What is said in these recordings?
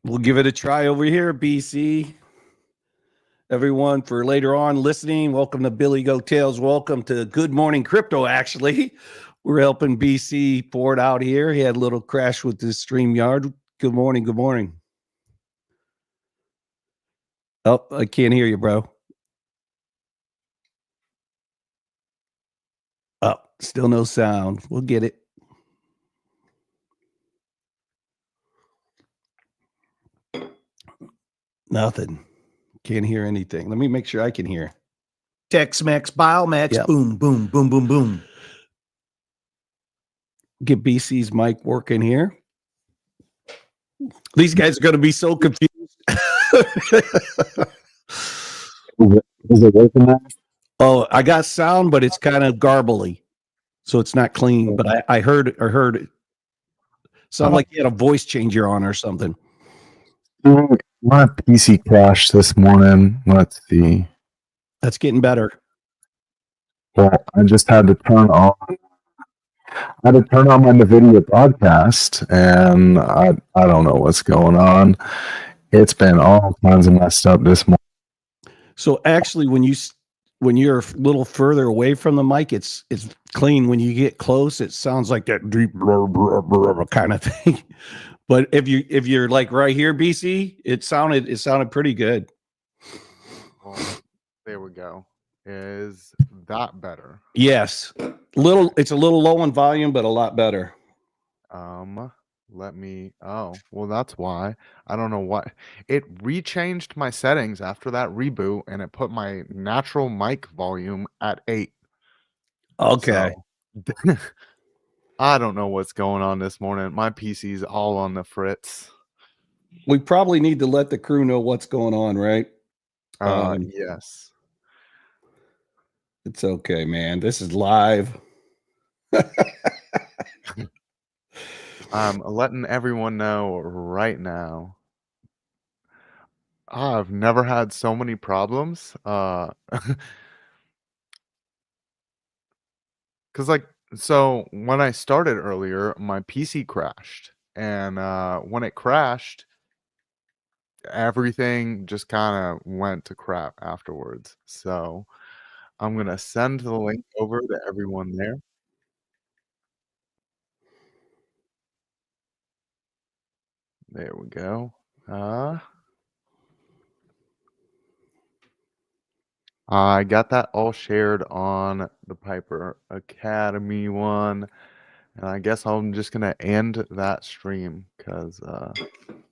We'll give it a try over here, BC. Everyone, for later on listening, welcome to Billy Goat Tales. Welcome to Good Morning Crypto, actually. We're helping BC Ford out here. He had a little crash with his StreamYard. Good morning. Good morning. Oh, I can't hear you, bro. Oh, still no sound. We'll get it. Nothing. Can't hear anything. Let me make sure I can hear. Tex-Mex, Biomex, Yep. boom, boom, boom, boom, boom. Get BC's mic working here. These guys are going to be so confused. Is it working now? Oh, I got sound, but it's kind of garbly, so it's not clean. But I heard it. Sound like you had a voice changer on or something. My PC crashed this morning. Let's see. That's getting better. Well, I just had to turn on. I had to turn on my NVIDIA broadcast, and I don't know what's going on. It's been all kinds of messed up this morning. So actually, when you're a little further away from the mic, it's clean. When you get close, it sounds like that deep blah, blah, blah, kind of thing. But if you're like right here, BC, it sounded pretty good. Well, there we go. Is that better? Yes, it's a little low in volume, but a lot better. Let me. Oh, well, that's why. I don't know what. It rechanged my settings after that reboot, and it put my natural mic volume at 8. Okay. So, I don't know what's going on this morning. My PC's all on the fritz. We probably need to let the crew know what's going on, right? Yes. It's okay, man. This is live. I'm letting everyone know right now. I've never had so many problems. Because, so when I started earlier, my PC crashed. And when it crashed, everything just kind of went to crap afterwards. So I'm going to send the link over to everyone there. There we go. I got that all shared on the Piper Academy one. And I guess I'm just going to end that stream because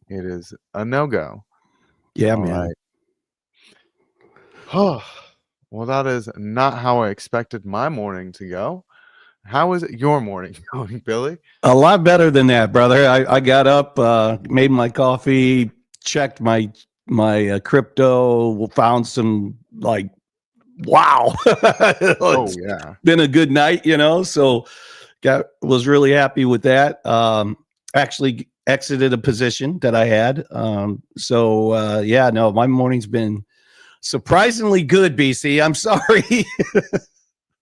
it is a no-go. Yeah, All man. right. Well, that is not how I expected my morning to go. How is it your morning going, Billy? A lot better than that, brother. I got up, made my coffee, checked my crypto, found some wow. Oh yeah, been a good night, so was really happy with that. Actually exited a position that I had. Yeah, no, my morning's been surprisingly good, BC. I'm sorry.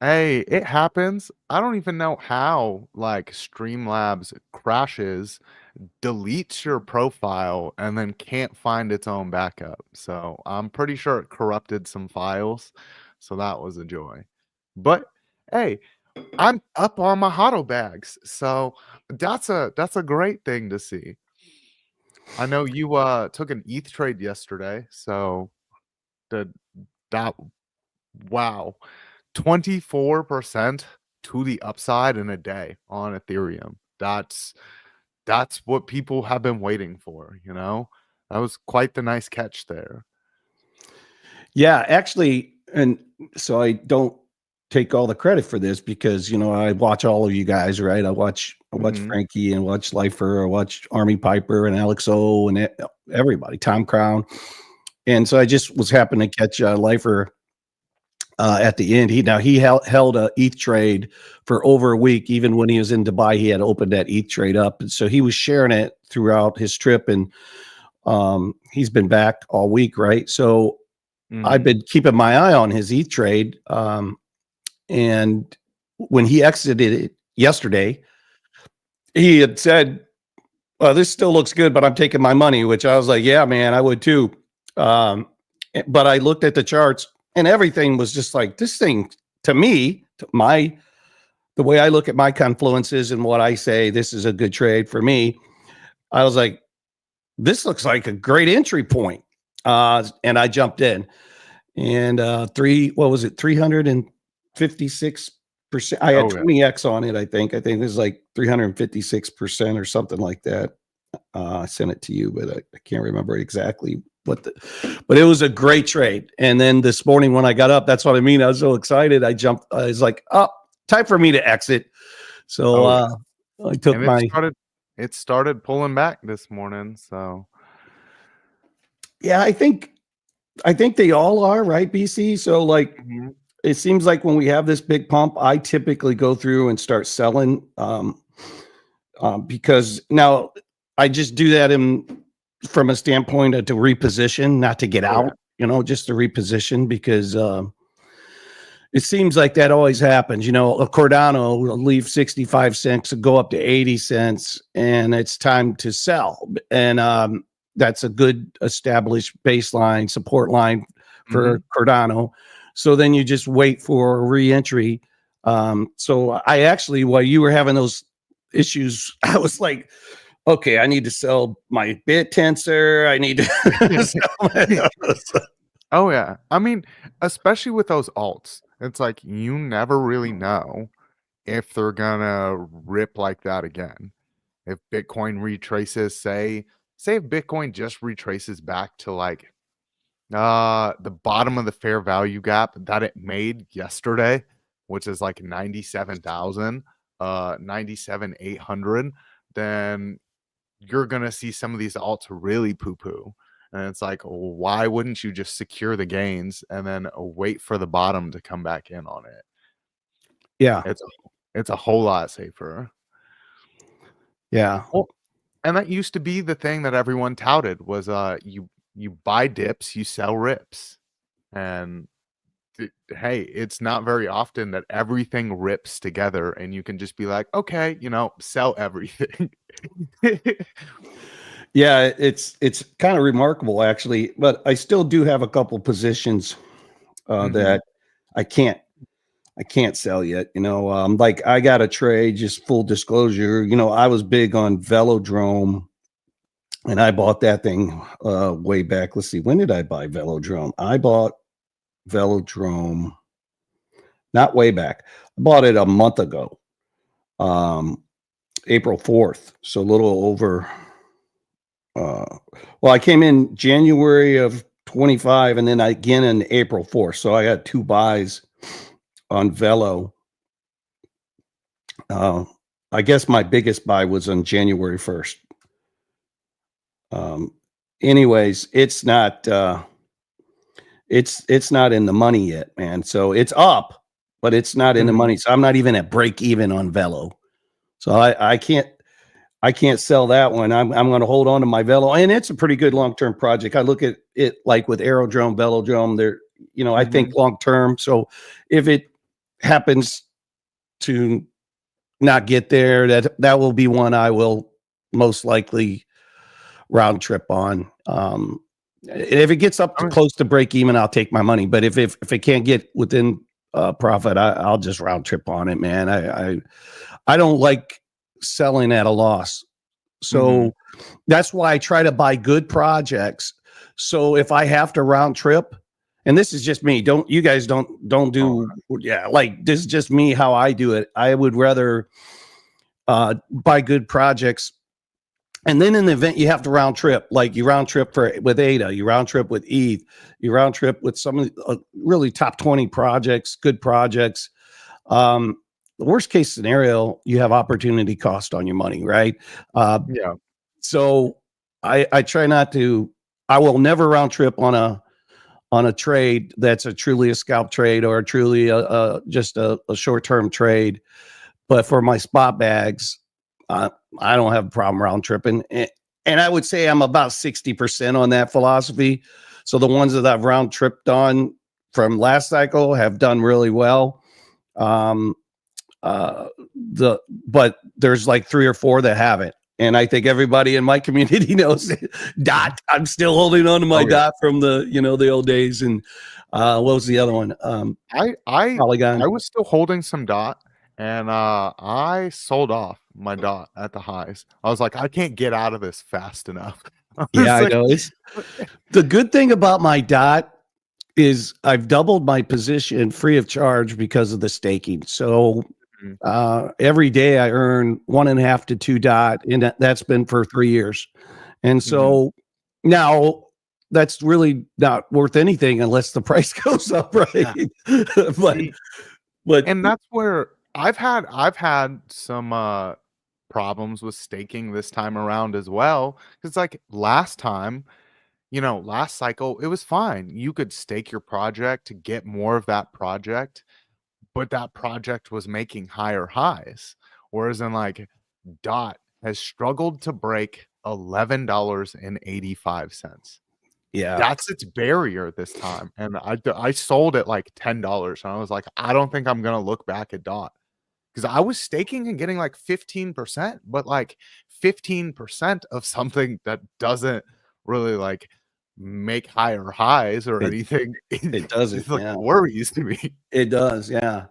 Hey, it happens. I don't even know how Streamlabs crashes, deletes your profile, and then can't find its own backup. So I'm pretty sure it corrupted some files. So that was a joy. But hey, I'm up on my HODL bags. So that's a great thing to see. I know you took an ETH trade yesterday. So that wow. 24% to the upside in a day on Ethereum. That's what people have been waiting for, That was quite the nice catch there. Yeah, actually, and so I don't take all the credit for this because I watch all of you guys, right? I watch Frankie and watch Lifer, I watch Army Piper and Alex O and everybody, Tom Crown, and so I just was happening to catch Lifer at the end. He held a ETH trade for over a week. Even when he was in Dubai, he had opened that ETH trade up, and so he was sharing it throughout his trip. And he's been back all week, right? So I've been keeping my eye on his ETH trade. And when he exited it yesterday, he had said well, this still looks good, but I'm taking my money, which I was like, yeah, man, I would too. But I looked at the charts and everything was just like, this thing to me, the way I look at my confluences and what I say, this is a good trade for me. I was like, this looks like a great entry point. And I jumped in and, 356%. I had 20X on it. I think this is like 356% or something like that. I sent it to you, but I can't remember exactly but it was a great trade. And then this morning when I got up, that's what I mean. I was so excited. I jumped. I was like, oh, time for me to exit. So I took it started pulling back this morning. So yeah, I think they all are, right, BC? So like it seems like when we have this big pump, I typically go through and start selling because now I just do that from a standpoint to reposition, not to get out, just to reposition because it seems like that always happens. A Cardano will leave 65 cents and go up to 80 cents and it's time to sell. And that's a good established baseline support line for Cardano. So then you just wait for a re-entry. So I actually, while you were having those issues, I was like, okay, I need to sell my BitTensor. I need to sell Oh yeah. I mean, especially with those alts, it's like you never really know if they're gonna rip like that again. If Bitcoin retraces, say if Bitcoin just retraces back to like the bottom of the fair value gap that it made yesterday, which is like 97,000, 97,800, then you're going to see some of these alts really poo-poo. And it's like, why wouldn't you just secure the gains and then wait for the bottom to come back in on it? Yeah. It's a whole lot safer. Yeah. Well, and that used to be the thing that everyone touted was you buy dips, you sell rips. And hey, it's not very often that everything rips together and you can just be like, okay, sell everything. Yeah, it's kind of remarkable actually, but I still do have a couple positions that I can't sell yet. Like I got a trade, just full disclosure. I was big on Velodrome, and I bought that thing way back. Let's see, when did I buy Velodrome? I bought Velodrome not way back. I bought it a month ago, April 4th, so a little over. Well, I came in January of 25, and then again in April 4th. So I had 2 buys on Velo. I guess my biggest buy was on January 1st. Anyways, it's not it's not in the money yet, man. So it's up, but it's not in the money. So I'm not even at break even on Velo. So I can't sell that one. I'm going to hold on to my Velo, and it's a pretty good long-term project. I look at it like with Aerodrome, Velodrome. They're, I think long-term. So if it happens to not get there, that will be one I will most likely round trip on. If it gets up to close to break even, I'll take my money. But if it can't get within profit, I'll just round trip on it, man. I don't like selling at a loss. So that's why I try to buy good projects. So if I have to round trip, and this is just me, you guys don't do, like this is just me, how I do it. I would rather buy good projects. And then in the event you have to round trip, like you round trip with ADA, you round trip with ETH, you round trip with some of the really top 20 projects, good projects. The worst case scenario, you have opportunity cost on your money, right? So I try not to. I will never round trip on a trade that's truly a scalp trade or truly just a short-term trade. But for my spot bags, I don't have a problem round tripping. And I would say I'm about 60% on that philosophy. So the ones that I've round tripped on from last cycle have done really well. But there's like 3 or 4 that haven't. And I think everybody in my community knows it. Dot. I'm still holding on to my Oh, yeah. dot from the, the old days. And what was the other one? I Polygon. was still holding some dot, and I sold off my dot at the highs. I was like, I can't get out of this fast enough. Yeah, I know. It's the good thing about my dot is I've doubled my position free of charge because of the staking. So every day I earn 1.5 to 2 dot, and that's been for 3 years. And so now that's really not worth anything unless the price goes up, right? but And that's where I've had some problems with staking this time around as well. It's like last time, last cycle, it was fine. You could stake your project to get more of that project, but that project was making higher highs. Whereas in like DOT has struggled to break $11.85. yeah, That's its barrier this time. And I sold at like $10. And I was like, I don't think I'm going to look back at DOT. Because I was staking and getting like 15%, but like 15% of something that doesn't really like make higher highs or anything. it doesn't. It's like Yeah. worries to me. It does. Yeah.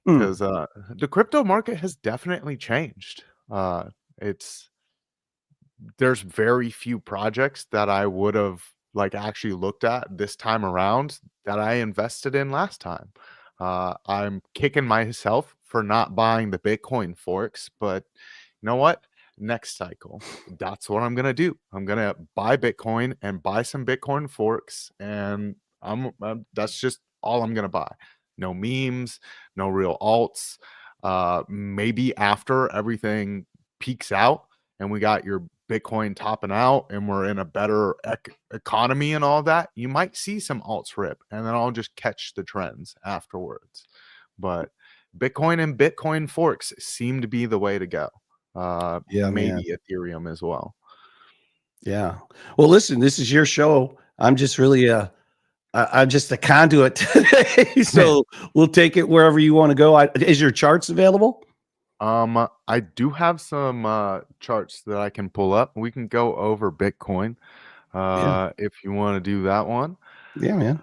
Because the crypto market has definitely changed. There's very few projects that I would have like actually looked at this time around that I invested in last time. I'm kicking myself for not buying the Bitcoin forks, but you know what? Next cycle, that's what I'm gonna do. I'm gonna buy Bitcoin and buy some Bitcoin forks, and that's just all I'm gonna buy. No memes, no real alts. Maybe after everything peaks out and we got your Bitcoin topping out and we're in a better economy and all that, you might see some alts rip, and then I'll just catch the trends afterwards. But Bitcoin and Bitcoin forks seem to be the way to go. Maybe Ethereum as well. Yeah. Well, listen, this is your show. I'm just really I'm just a conduit today. So we'll take it wherever you want to go. Is your charts available? I do have some charts that I can pull up. We can go over Bitcoin if you want to do that one. Yeah, man.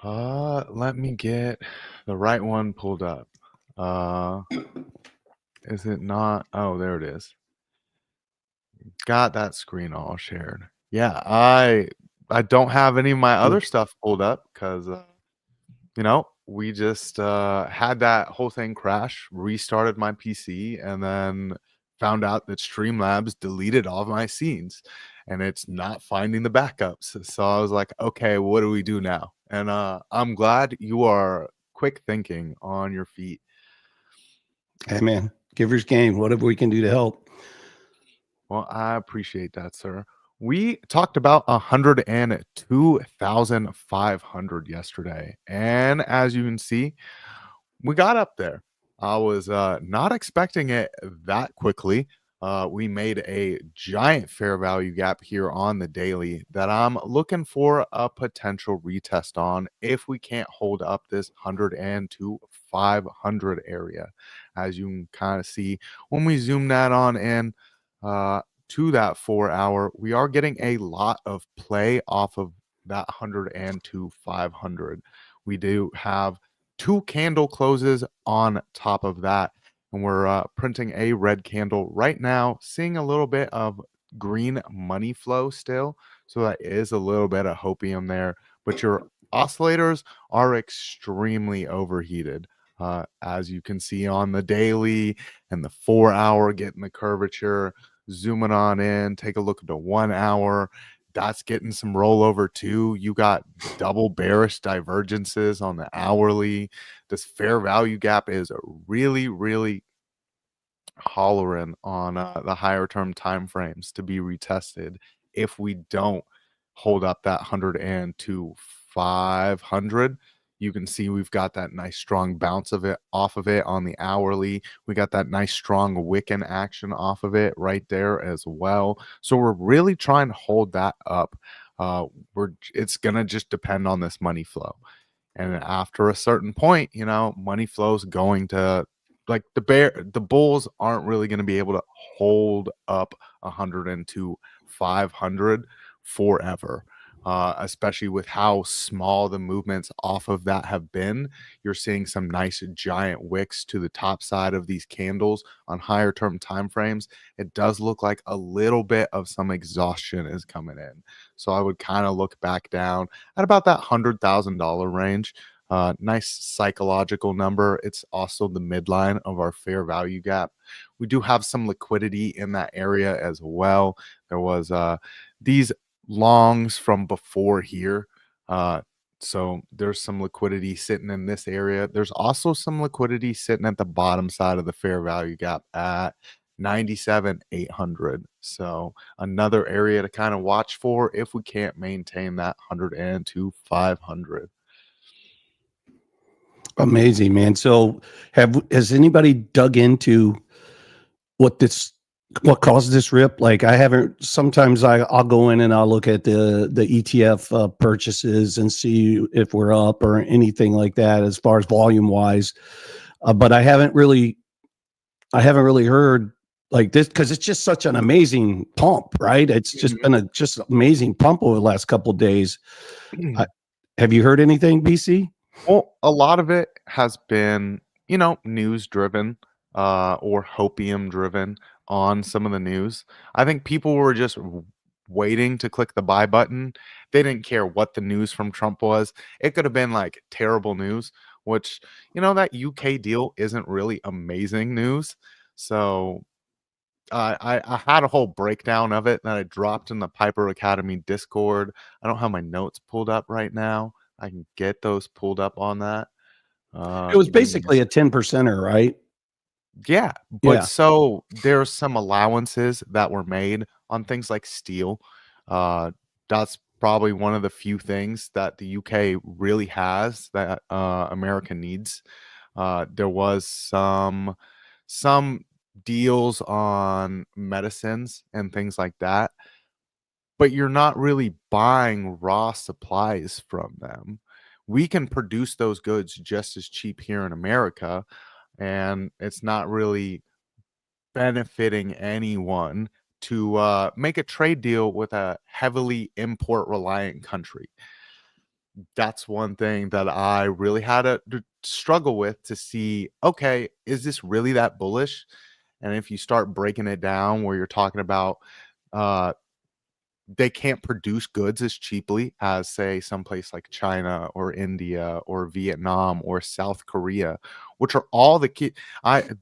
Let me get the right one pulled up. Is it not? Oh, there it is. Got that screen all shared. Yeah, I don't have any of my other stuff pulled up because we just had that whole thing crash, restarted my PC, and then found out that Streamlabs deleted all of my scenes and it's not finding the backups. So I was like, okay, what do we do now? And I'm glad you are quick thinking on your feet. Hey, man, giver's game. Whatever we can do to help. Well, I appreciate that, sir. We talked about 102,500 yesterday. And as you can see, we got up there. I was not expecting it that quickly. We made a giant fair value gap here on the daily that I'm looking for a potential retest on if we can't hold up this 102,500 area. As you can kind of see, when we zoom that on in, to that 4 hour, we are getting a lot of play off of that 102,500. We do have 2 candle closes on top of that, and we're printing a red candle right now, seeing a little bit of green money flow still. So that is a little bit of hopium there, but your oscillators are extremely overheated. As you can see on the daily and the 4 hour, getting the curvature. Zooming on in, take a look at the 1 hour. That's getting some rollover too. You got double bearish divergences on the hourly. This fair value gap is really, really hollering on the higher term time frames to be retested if we don't hold up that 102,500. You can see we've got that nice strong bounce of it off of it on the hourly. We got that nice strong Wiccan action off of it right there as well. So we're really trying to hold that up. It's gonna just depend on this money flow. And after a certain point, money flow is going to like the bulls aren't really going to be able to hold up 102 500 forever, especially with how small the movements off of that have been. You're seeing some nice giant wicks to the top side of these candles on higher term time frames. It does look like a little bit of some exhaustion is coming in, so I would kind of look back down at about that $100,000 range. Nice psychological number. It's also the midline of our fair value gap. We do have some liquidity in that area as well. There was these longs from before here. So there's some liquidity sitting in this area. There's also some liquidity sitting at the bottom side of the fair value gap at 97,800. So another area to kind of watch for if we can't maintain that 102 500. Amazing, man. So has anybody dug into what caused this rip? Like, I haven't. Sometimes I'll go in and I'll look at the ETF purchases and see if we're up or anything like that as far as volume wise. But I haven't really heard like this, because it's just such an amazing pump, right? It's just been a just amazing pump over the last couple of days. Have you heard anything, BC? Well, a lot of it has been, news driven, or hopium driven on some of the news. I think people were just waiting to click the buy button. They didn't care what the news from Trump was. It could have been like terrible news, which, that UK deal isn't really amazing news. So I had a whole breakdown of it that I dropped in the Piper Academy Discord. I don't have my notes pulled up right now. I can get those pulled up on that. It was basically a 10%er, right? Yeah, but Yeah. so there's some allowances that were made on things like steel. That's probably one of the few things that the UK really has that America needs. There was some deals on medicines and things like that, but you're not really buying raw supplies from them. We can produce those goods just as cheap here in America, and it's not really benefiting anyone to make a trade deal with a heavily import reliant country. That's one thing that I really had to struggle with to see, okay, is this really that bullish? And if you start breaking it down where you're talking about they can't produce goods as cheaply as, say, someplace like China or India or Vietnam or South Korea, which are all the key.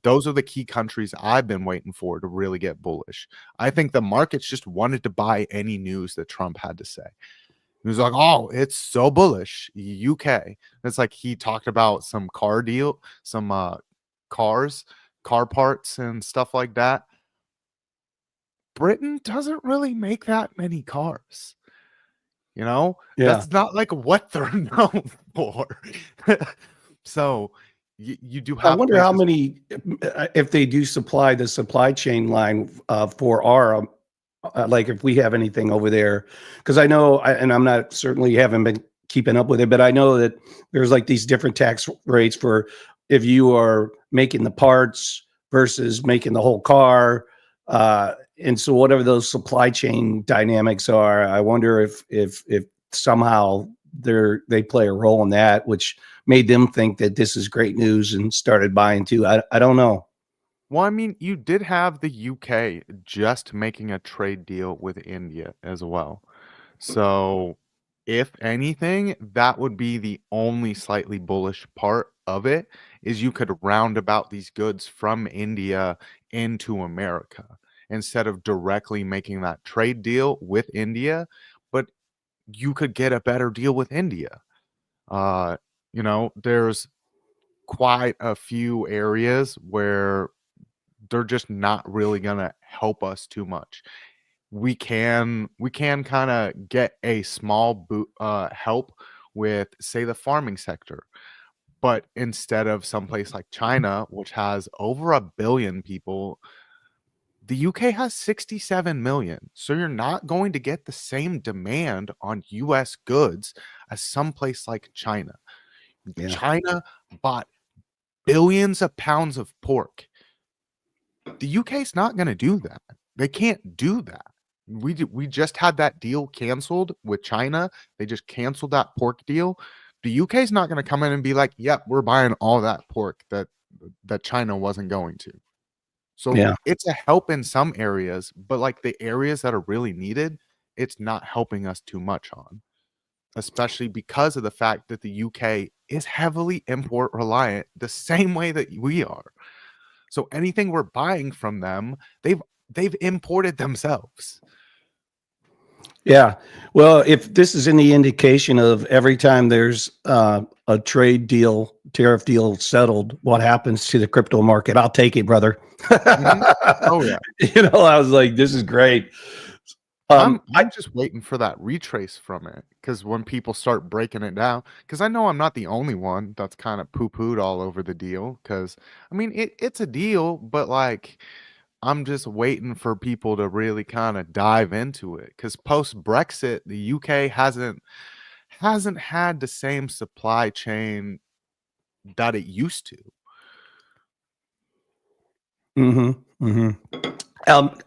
Those are the key countries I've been waiting for to really get bullish. I think the markets just wanted to buy any news that Trump had to say. He was like, "Oh, it's so bullish, UK." It's like he talked about some car deal, some car parts and stuff like that. Britain doesn't really make that many cars. Yeah. That's not like what they're known for. So you do I have wonder how places. many, if they do supply the supply chain line for our, like if we have anything over there, because I know, and I'm not certainly haven't been keeping up with it, but I know that there's like these different tax rates for if you are making the parts versus making the whole car. And so whatever those supply chain dynamics are, I wonder if somehow they play a role in that, which made them think that this is great news and started buying too. I don't know. Well, I mean, you did have the UK just making a trade deal with India as well. So, if anything, that would be the only slightly bullish part of it is you could round about these goods from India into America instead of directly making that trade deal with India, but you could get a better deal with India. There's quite a few areas where they're just not really gonna help us too much. We can kind of get a small help with, say, the farming sector, but instead of someplace like China, which has over 1 billion people, the UK has 67 million. So you're not going to get the same demand on US goods as someplace like China. Yeah. China bought billions of pounds of pork. The UK's not going to do that. They can't do that. We just had that deal canceled with China. They just canceled that pork deal. The UK's not going to come in and be like, "Yep, we're buying all that pork that China wasn't going to." So Yeah. it's a help in some areas, but like the areas that are really needed, it's not helping us too much on, especially because of the fact that the UK is heavily import reliant the same way that we are. So anything we're buying from them, they've imported themselves. Yeah. Well, if this is any indication of every time there's a trade deal, tariff deal settled, what happens to the crypto market, I'll take it, brother. Oh yeah. I was like, this is great. I'm just waiting for that retrace from it, because when people start breaking it down, because I know I'm not the only one that's kind of poo-pooed all over the deal. Because I mean, it's a deal, but like I'm just waiting for people to really kind of dive into it. Because post Brexit, the UK hasn't had the same supply chain that it used to.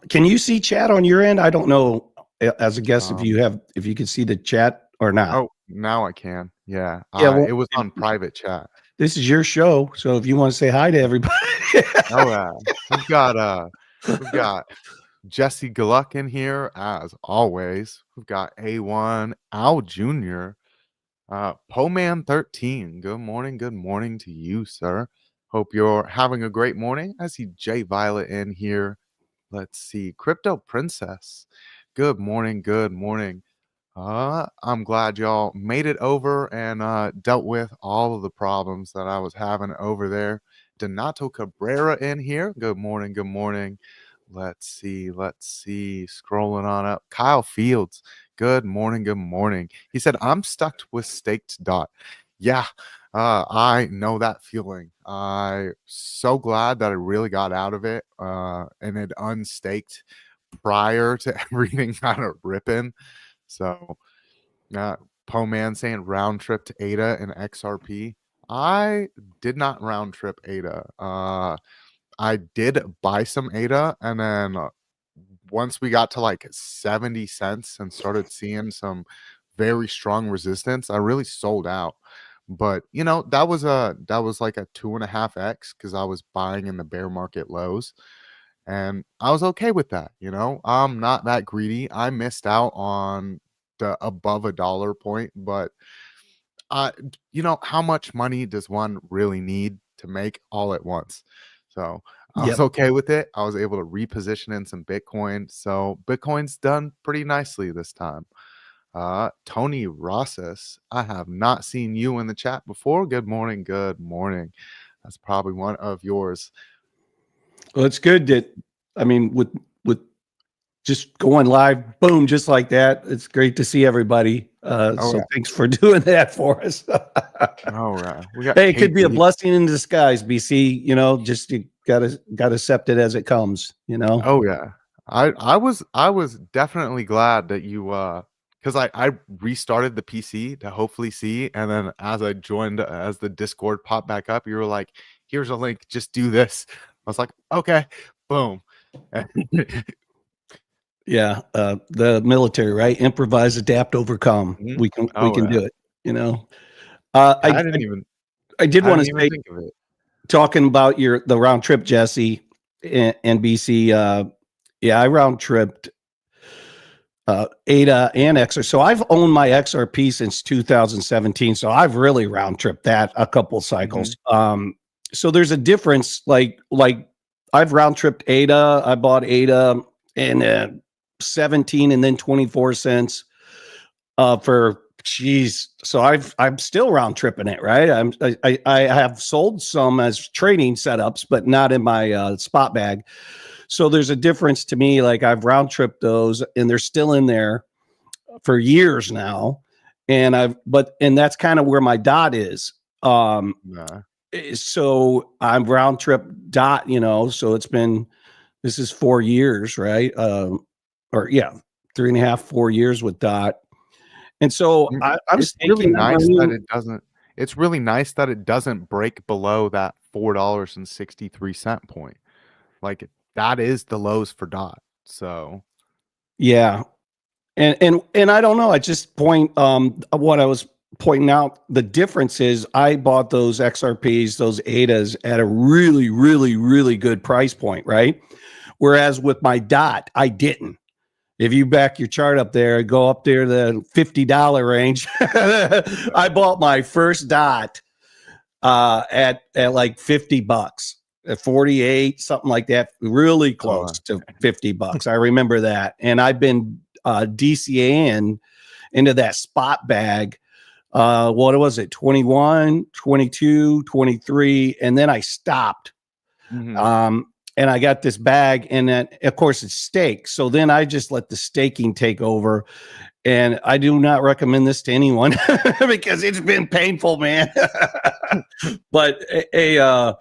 Can you see chat on your end? I don't know, as a guest, if you can see the chat or not. Oh, now I can. Yeah. Well, it was on private chat. This is your show, so if you want to say hi to everybody. Oh, we've got Jesse Gluck in here as always. We've got A1 Al Jr. Poman 13. Good morning to you, sir. Hope you're having a great morning. I see Jay Violet in here. Let's see, Crypto Princess. Good morning. I'm glad y'all made it over and dealt with all of the problems that I was having over there. Donato Cabrera in here. Good morning. Let's see. Scrolling on up. Kyle Fields. Good morning. He said, I'm stuck with staked dot. Yeah, I know that feeling. I'm so glad that I really got out of it and had unstaked prior to everything kind of ripping. So, Poman saying round trip to ADA and XRP. I did not round trip ADA. I did buy some ADA, and then once we got to like 70 cents and started seeing some very strong resistance, I really sold out. But that was like a 2.5x because I was buying in the bear market lows, and I was okay with that. I'm not that greedy. I missed out on the above $1 point, but how much money does one really need to make all at once? So I was okay with it. I was able to reposition in some Bitcoin. So Bitcoin's done pretty nicely this time. Tony Rosses, I have not seen you in the chat before. Good morning. That's probably one of yours. Well, it's good that, with just going live, boom, just like that. It's great to see everybody. Thanks for doing that for us. All right. Hey, it could be a blessing in disguise, BC. Just you gotta accept it as it comes. Oh yeah. I was definitely glad that you because I restarted the PC to hopefully see, and then as I joined, as the Discord popped back up, you were like, here's a link, just do this. I was like, okay, boom. Yeah, the military, right? Improvise, adapt, overcome. Mhm. We can do it. I didn't even I did want to say, think of it. talking about the round trip, Jesse and BC. I round tripped ADA and XRP. So I've owned my XRP since 2017. So I've really round tripped that a couple cycles. So there's a difference. Like I've round tripped ADA. I bought ADA and 17 and then 24 cents for so I'm still round tripping it, right? I have sold some as trading setups, but not in my spot bag. So there's a difference to me. Like I've round tripped those and they're still in there for years now. And that's kind of where my dot is. So I'm round trip dot, so this is 4 years, right? 3.5, 4 years with dot. And so I'm it's really nice that it's really nice that it doesn't break below that $4.63 point. Like that is the lows for DOT. So Yeah. And I don't know. I just what I was pointing out, the difference is I bought those XRPs, those ADAs at a really, really, really good price point, right? Whereas with my DOT, I didn't. If you back your chart up there, go up there to the $50 range. I bought my first DOT at like $50, at 48, something like that, really close to $50. I remember that. And I've been DCAing into that spot bag. What was it? 21, 22, 23. And then I stopped. And I got this bag, and then of course it's stake. So then I just let the staking take over. And I do not recommend this to anyone because it's been painful, man. But I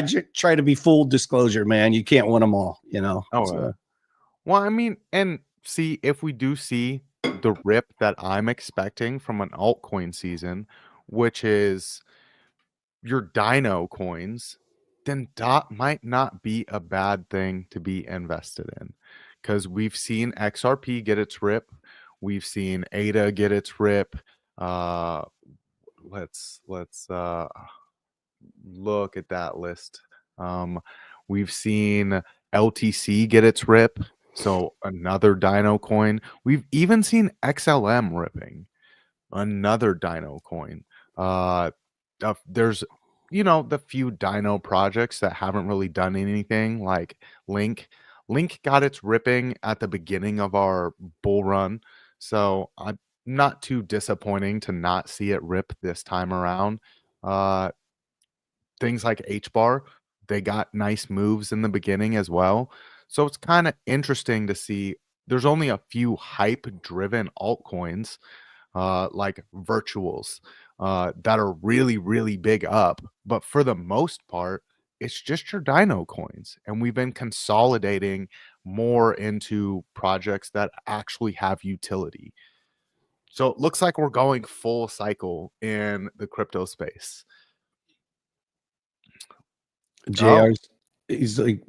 just try to be full disclosure, man. You can't win them all, you know. well, I mean, and see, if we do see the rip that I'm expecting from an altcoin season, which is your Dino coins, then DOT might not be a bad thing to be invested in, because we've seen XRP get its rip, we've seen ADA get its rip. Let's look at that list. We've seen LTC get its rip, so another Dino coin. We've even seen XLM ripping, another Dino coin. There's the few Dino projects that haven't really done anything, like Link. Link got its ripping at the beginning of our bull run, so I'm not too disappointing to not see it rip this time around. Things like HBAR, they got nice moves in the beginning as well. So it's kind of interesting to see there's only a few hype-driven altcoins, like virtuals, that are really, really big up. But for the most part, it's just your Dino coins. And we've been consolidating more into projects that actually have utility. So it looks like we're going full cycle in the crypto space. JR, he's like,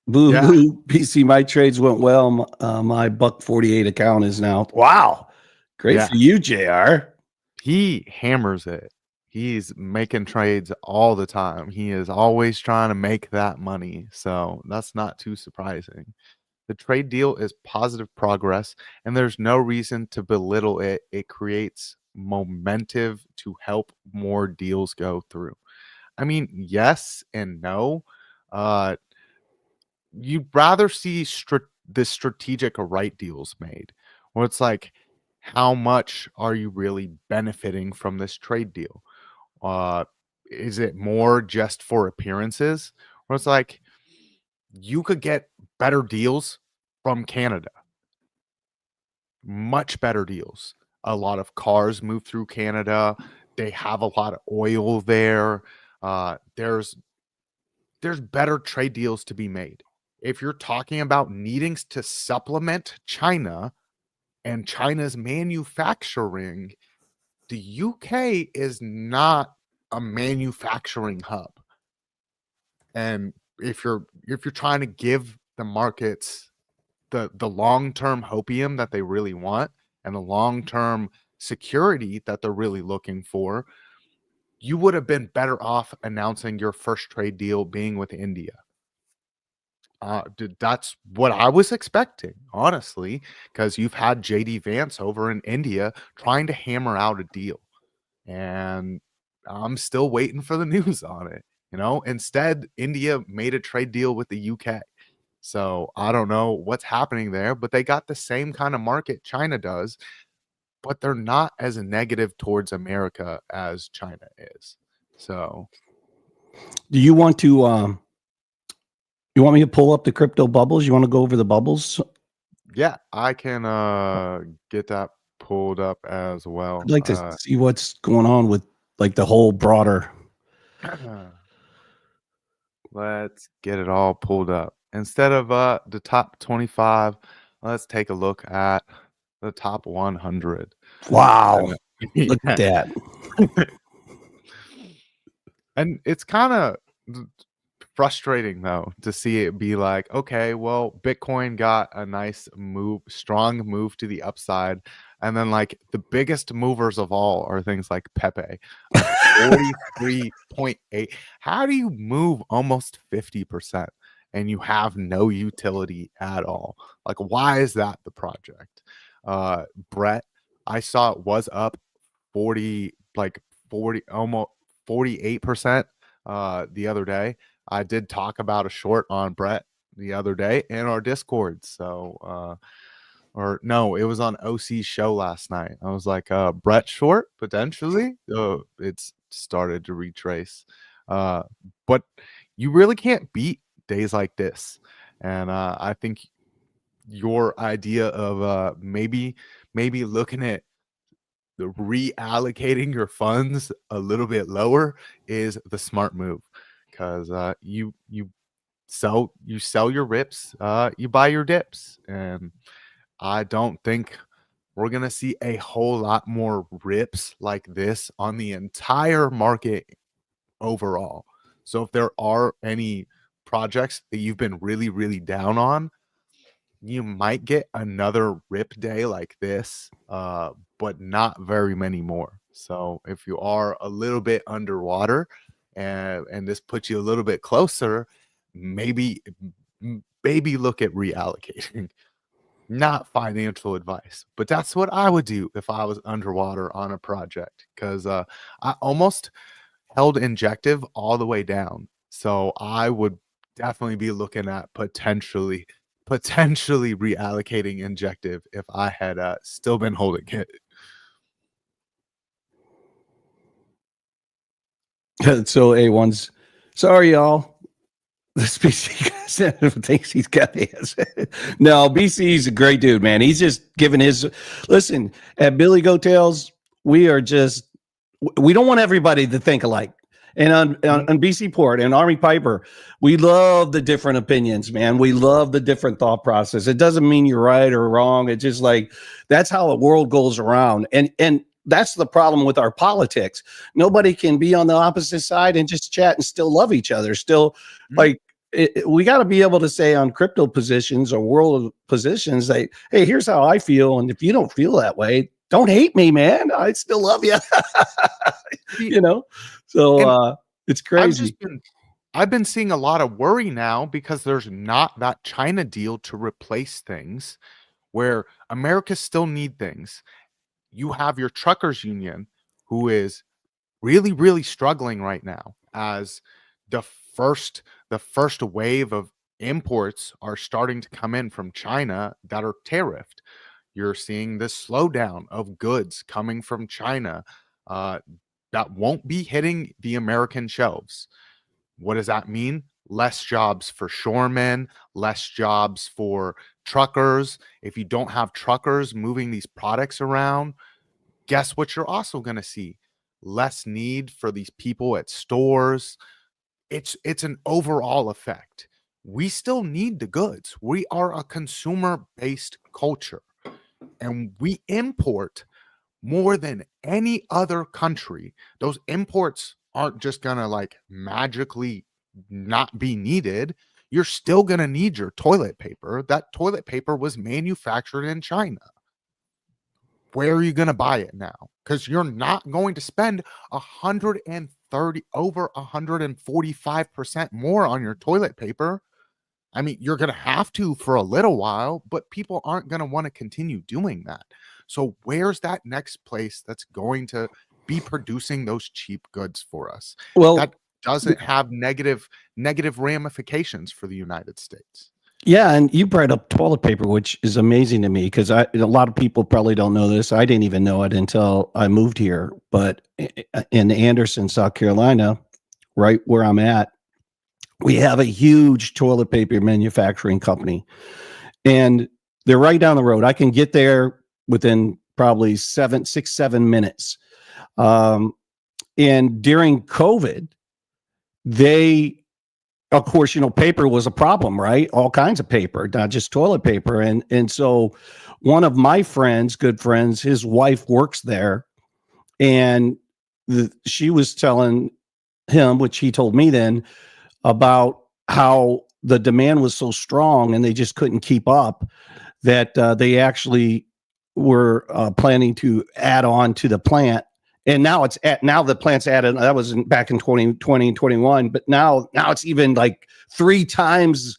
boo boo, PC, my trades went well. My $1.48 account is now. Wow. Great for you, JR. He hammers it. He's making trades all the time. He is always trying to make that money. So that's not too surprising. The trade deal is positive progress, and there's no reason to belittle it. It creates momentum to help more deals go through. I mean, yes and no. You'd rather see the strategic right deals made, where it's like, how much are you really benefiting from this trade deal? Is it more just for appearances? Where it's like, you could get better deals from Canada. Much better deals. A lot of cars move through Canada. They have a lot of oil there. There's better trade deals to be made. If you're talking about needing to supplement China and China's manufacturing, the UK is not a manufacturing hub. And if you're trying to give the markets the long-term hopium that they really want and the long-term security that they're really looking for, you would have been better off announcing your first trade deal being with India. That's what I was expecting, honestly, because you've had JD Vance over in India trying to hammer out a deal, and I'm still waiting for the news on it. Instead, India made a trade deal with the UK. So I don't know what's happening there, but they got the same kind of market China does, but they're not as negative towards America as China is. So do you want to you want me to pull up the crypto bubbles? You want to go over the bubbles? yeah, I can get that pulled up as well. I'd like to see what's going on with like the whole broader. Let's get it all pulled up. Instead of the top 25, let's take a look at the top 100. Wow. Look at that. And it's kind of frustrating though to see it be like, okay, well, Bitcoin got a nice move, strong move to the upside, and then like the biggest movers of all are things like Pepe, 43.8. How do you move almost 50% and you have no utility at all? Like, why is that the project? Brett, I saw it was up 40, almost 48% the other day. I did talk about a short on Brett the other day in our Discord. So, or no, it was on OC's show last night. I was like, Brett short potentially. It's started to retrace. But you really can't beat days like this. And I think your idea of maybe looking at the reallocating your funds a little bit lower is the smart move, because you sell your rips, you buy your dips, and I don't think we're gonna see a whole lot more rips like this on the entire market overall. So if there are any projects that you've been really, really down on, you might get another rip day like this, but not very many more. So if you are a little bit underwater and this puts you a little bit closer, maybe look at reallocating. Not financial advice, but that's what I would do if I was underwater on a project, because I almost held Injective all the way down. So I would definitely be looking at potentially reallocating Injective if I had still been holding it. So A1's sorry, y'all. This BC thinks he's got his. No, BC's a great dude, man. He's just giving his listen at Billy Goat Tales. We don't want everybody to think alike. And on BC Port and Army Piper, we love the different opinions, man. We love the different thought process. It doesn't mean you're right or wrong. It's just like that's how the world goes around. And that's the problem with our politics. Nobody can be on the opposite side and just chat and still love each other. Still, like we got to be able to say on crypto positions or world positions, like, hey, here's how I feel. And if you don't feel that way, don't hate me, man. I still love you. You know? So it's crazy. I've been seeing a lot of worry now because there's not that China deal to replace things where America still need things. You have your truckers union who is really, really struggling right now as the first wave of imports are starting to come in from China that are tariffed. You're seeing this slowdown of goods coming from China that won't be hitting the American shelves. What does that mean? Less jobs for shoremen, less jobs for truckers. If you don't have truckers moving these products around, guess what you're also going to see? Less need for these people at stores. It's an overall effect. We still need the goods. We are a consumer-based culture, and we import more than any other country. Those imports aren't just gonna like magically not be needed. You're still gonna need your toilet paper. That toilet paper was manufactured in China. Where are you gonna buy it now? Because you're not going to spend 145% more on your toilet paper. I mean, you're gonna have to for a little while, but people aren't gonna want to continue doing that. So where's that next place that's going to be producing those cheap goods for us? Well, that doesn't have negative ramifications for the United States. Yeah, and you brought up toilet paper, which is amazing to me because a lot of people probably don't know this. I didn't even know it until I moved here. But in Anderson, South Carolina, right where I'm at, we have a huge toilet paper manufacturing company, and they're right down the road. I can get there within probably 7 minutes. And during COVID, of course, paper was a problem, right? All kinds of paper, not just toilet paper. And so one of my good friends, his wife works there. and she was telling him, which he told me then, about how the demand was so strong and they just couldn't keep up, that they actually were planning to add on to the plant. And now now the plant's added. That was back in 2020 and 21, but now it's even like 3 times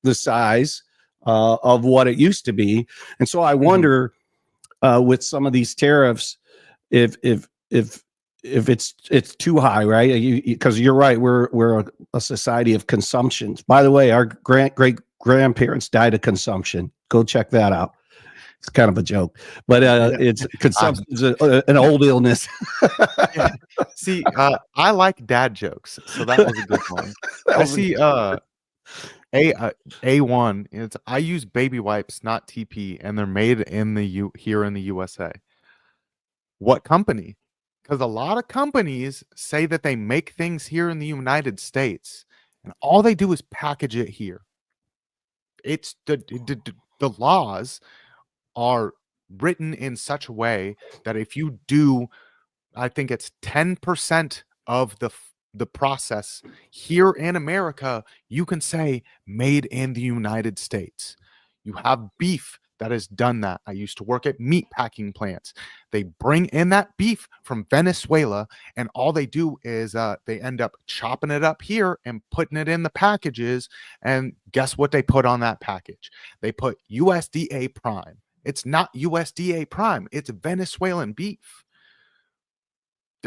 the size of what it used to be. And so I wonder, with some of these tariffs, if it's too high, right? Because you're right, we're a society of consumption. By the way, our great grandparents died of consumption. Go check that out. It's kind of a joke, but it's consumption is an old illness. Yeah. See, I like dad jokes, so that was a good one. I see. A1. It's I use baby wipes, not TP, and they're made in the here in the USA. What company? Because a lot of companies say that they make things here in the United States, and all they do is package it here. It's the laws are written in such a way that if you do, I think it's 10% of the process here in America, you can say made in the United States. You have beef that has done that. I used to work at meat packing plants. They bring in that beef from Venezuela, and all they do is they end up chopping it up here and putting it in the packages. And guess what they put on that package? They put USDA Prime. It's not USDA Prime. It's Venezuelan beef.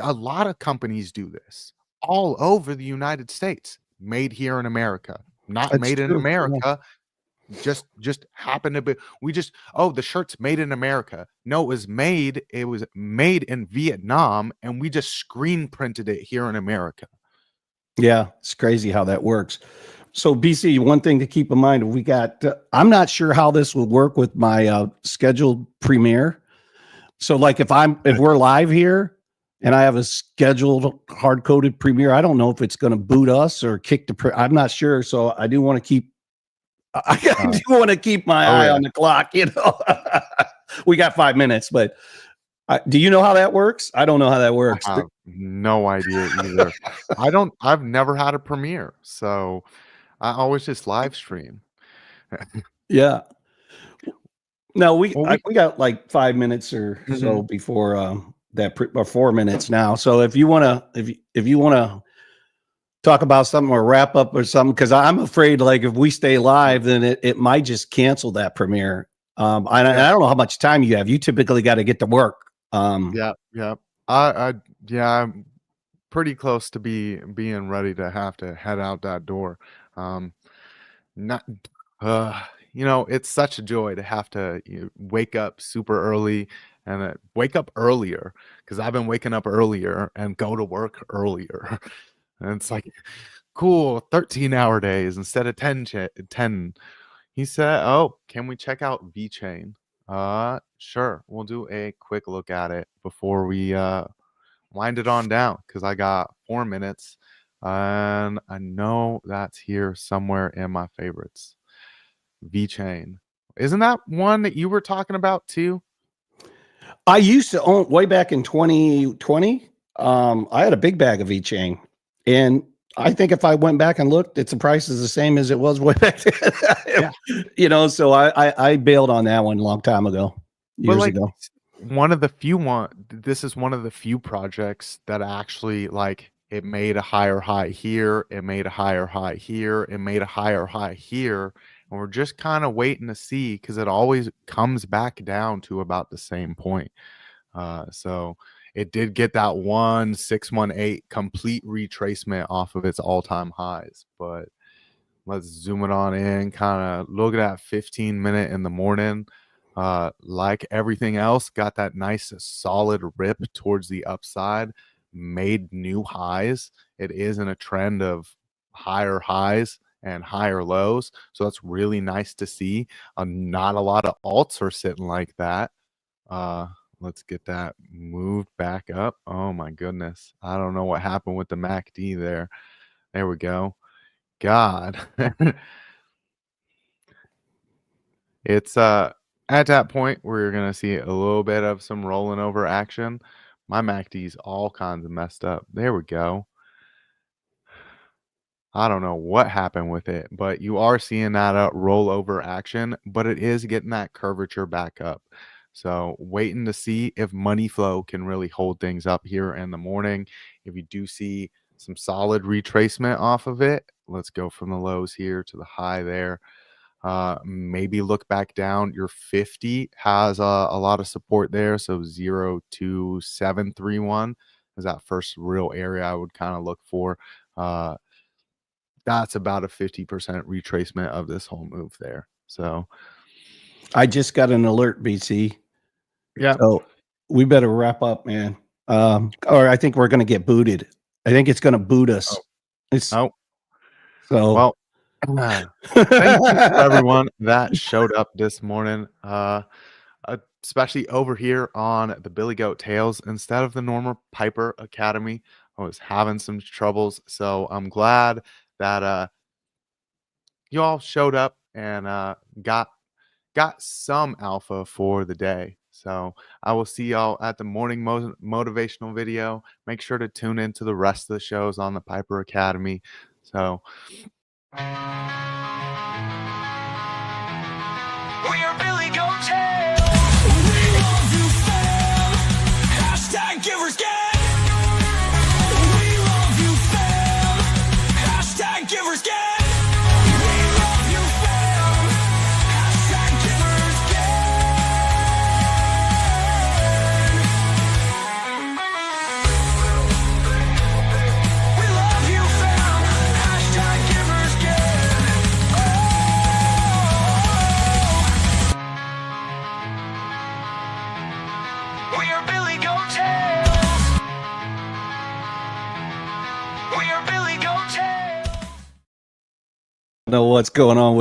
A lot of companies do this all over the United States. Made here in America, not That's made in true. America. Just happened to be. We just the shirt's made in America. No, it was made in Vietnam, and we just screen printed it here in America. Yeah, it's crazy how that works. So BC, one thing to keep in mind, we got, I'm not sure how this will work with my scheduled premiere. So like if we're live here and I have a scheduled hard coded premiere, I don't know if it's going to boot us or kick I'm not sure. So I do want to keep, I do want to keep my eye on the clock, you know. We got 5 minutes, but do you know how that works? I don't know how that works. I have no idea either. I've never had a premiere, so I always just live stream. Yeah. No, we got like 5 minutes or so before or 4 minutes now. So if you want to talk about something or wrap up or something, because I'm afraid like if we stay live, then it might just cancel that premiere. I don't know how much time you have. You typically got to get to work. Yeah. I'm pretty close to being ready to have to head out that door. It's such a joy to have to wake up super early and wake up earlier, because I've been waking up earlier and go to work earlier. And it's like, cool, 13-hour days instead of 10. He said, oh, can we check out VeChain? Sure. We'll do a quick look at it before we wind it on down, because I got 4 minutes and I know that's here somewhere in my favorites. VeChain. Isn't that one that you were talking about too? I used to own way back in 2020. I had a big bag of VeChain, and I think if I went back and looked, the price is the same as it was way back then. Yeah. So I bailed on that one a long time ago, years ago. This is one of the few projects that actually it made a higher high here, it made a higher high here, it made a higher high here, and we're just kind of waiting to see, because it always comes back down to about the same point. So it did get that 1618 complete retracement off of its all-time highs, but let's zoom it on in, kind of look at that 15-minute in the morning. Like everything else, got that nice solid rip towards the upside, made new highs. It is in a trend of higher highs and higher lows, so that's really nice to see. Not a lot of alts are sitting like that. Let's get that moved back up. Oh my goodness, I don't know what happened with the MACD there. There we go. God. It's at that point we're gonna see a little bit of some rolling over action, My MACD's all kinds of messed up. There we go. I don't know what happened with it, but you are seeing that rollover action, but it is getting that curvature back up. So waiting to see if money flow can really hold things up here in the morning. If you do see some solid retracement off of it, let's go from the lows here to the high there. Maybe look back down. Your 50 has a lot of support there. So 02731 is that first real area I would kind of look for. That's about a 50% retracement of this whole move there. So I just got an alert, BC. yeah. So we better wrap up, man. Or I think we're going to get booted. I think it's going to boot us. So Well, thank you to everyone that showed up this morning, especially over here on the Billy Goat Tales instead of the normal Piper Academy. I was having some troubles, so I'm glad that you all showed up and got some alpha for the day. So I will see y'all at the morning motivational video. Make sure to tune into the rest of the shows on the Piper Academy. So We are Billy Goat Tales. We love you, fam. Hashtag givers gang. We love you, fam. Hashtag givers gang. We love you, fam. Hashtag givers gang. We love you, fam. Hashtag givers gang. We are Billy Goat Tales. We are Billy Goat Tales. know what's going on with